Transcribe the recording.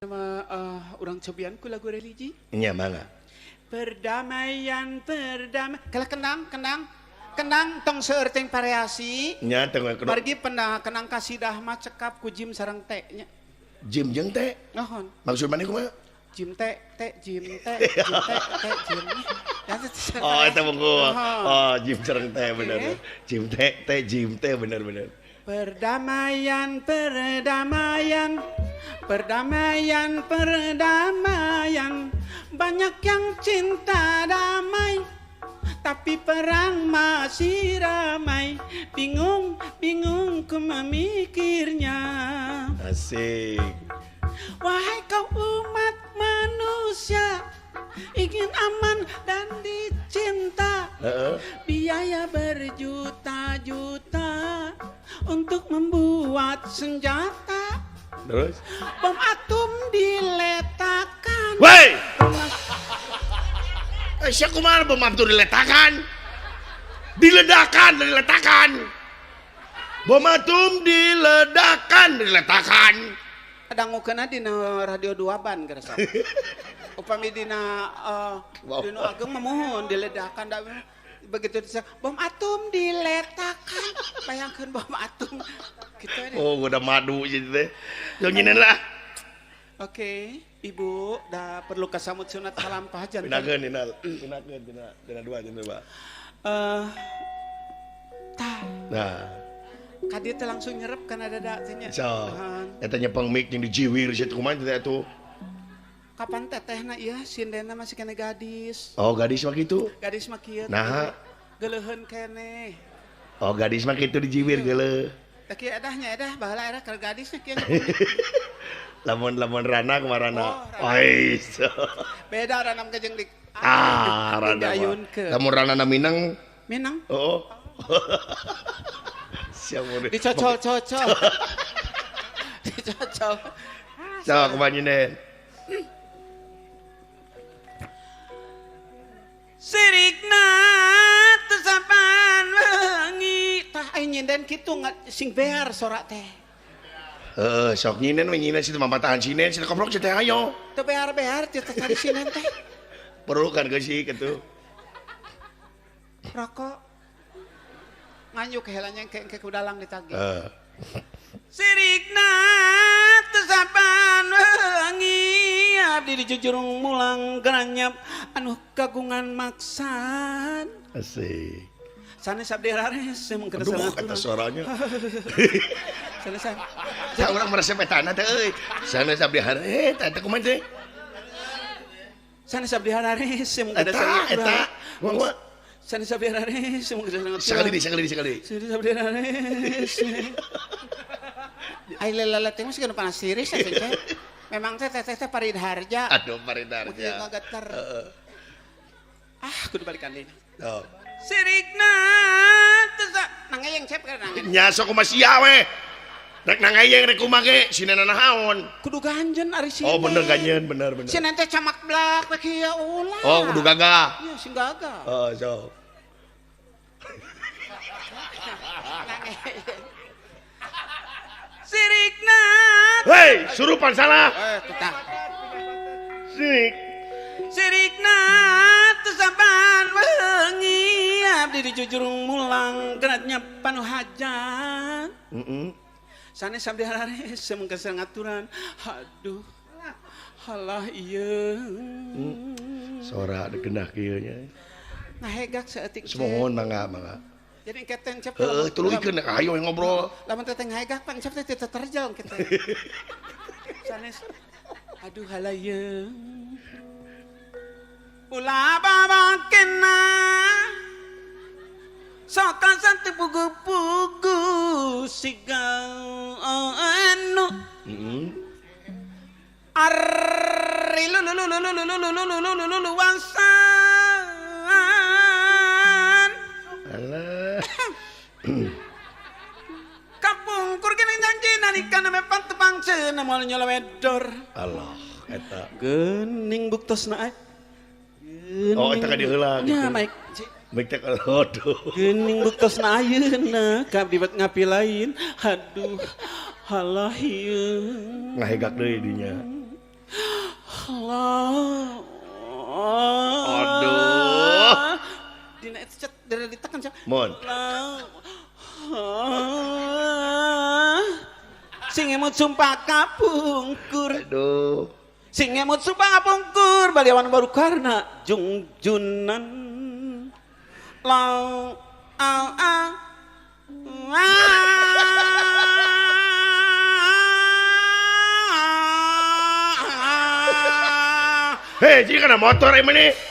Nama orang cobianku lagu religi. Nya mangga. Perdamaian. Kalau kendang tong seerteng variasi. Nya tong Pergi kenang kasidah mah cekap ku jim sareng teh nya. Jim jeung teh. Naon? Maksud mana kumaha? Jim teh. Jim. Oh, eta buku. Oh, Jim sareng teh bener. Jim teh bener. Perdamaian. Banyak yang cinta damai, tapi perang masih ramai. Bingung ku memikirnya. Asik. Wahai kau umat manusia, ingin aman dan dicinta. Biaya berjuta-juta untuk membuat senjata. Terus? Bom atom diletakkan. Woi! Siapa kumaha bom atom diletakkan? Diledakan. Bom atom diledakan. Dangukeunna dina radio 2 ban gerasa. Upami dina dina ageng memohon diledakan da begitu disebut bom atom diletakkan. Bayangkeun bom atom gitu deh. Oh, udah madu gitu teh. Yang lah. Oke, Ibu dah perlu kasamut sunat salampah janten. Pinakeun dina dua. Nah, Kadi teh langsung nyerep kana dada teh nya. so, eta nyepeng mik yang dijiwir situ kumaha teh atuh. Kapan tetehna ieu sindena masih kena gadis. Oh, gadis mah kitu. Gadis mah kieu. Nah, Geleuheun keneh. oh gadis mah kitu dijiwir geuleuh. Tah kieu edahnya baheula era keur gadisnya kieu. Lamun Rana kumarana. Oh, Rana. Ois. Beda ranam ke jeung di Rana. diayunkeun. Lamun Rana Minang. Minang. Oh. Siap mun. Dicocol-cocol. Dicocol. Sawa kumanyinen. Sirikna tesapan wengi. Tah ai nyinden kitu sing bear sorak teh. Sok nyinen we nyinen situ mamatahan sinen situ koprok teh ayo. Teu bear-bear teh tadi sinen teh. Perlu kan geus kitu. Rokok. Nganyuk helanya engke kudalang ditagih. Sirikna tesapan wengi abdi di jujurung mulang geranyap anu kagungan maksan. Asik. Sanes abdi rares mung kada Aduh, kata suaranya. Sanes. Sa urang merasa petana teh euy. Sanes abdi haret eta kumaha teh? Sanes abdi rares mung kada Eta. Gua Sanes abdi rares mung kada sekali. Sanes abdi rares. Ai lelelet teh masih kana panas siris teh. Memang teh Parid Harja. Aduh, Parid Harja. Udah ngageter. Kudu balikan deui. Oh. Sirikna tesa nangayeng cep kana nangayeng. Nya sok kumaha sia we. Rek nangayeng rek kumaha ge sinena nahaon. Kudu ganjen ari sini. Oh, bener ganjeun, bener. Sinen teh camak blak we kieu ulah. Oh, kudu gagah. Iya, sing gagah. Oh, so. Sirikna. Hei, surupan salah. Tetap. Sirik. Sirikna tesaban wengi abdi di jujurung mulang geratnya panu hajat. Sanes abdi harares mung kesel ngaturan. Aduh. Halah ieu. Sora genah kieu nya. Ngahegak saeutik. Semohon mangga. Jadi keten cep. Tuluykeun ayo ngobrol. Lamun teh ngahegak pan cep teh terjal kita. Sanes. Aduh halah ieu. Ulah babakena sokan santi pugu-pugu sigal anu arri luwasan Alah. kapungkur kene janji nalikana mepan tepang cenah moal nyola wedor Allah eta. geuning buktosna ai. Oh, eta ka diheula gitu. Nya Mike. Mike teh aduh. Geuning buktosna ayeuna ka dibet ngapi lain. Aduh. Halah ieu. Ngahegak deui dinya. Mun. Sing emut sumpah kapungkur. Aduh. Sing emut sumpah kapungkur baliawan baru karena jungjunan. Lau Hei, jadi kana motor ini.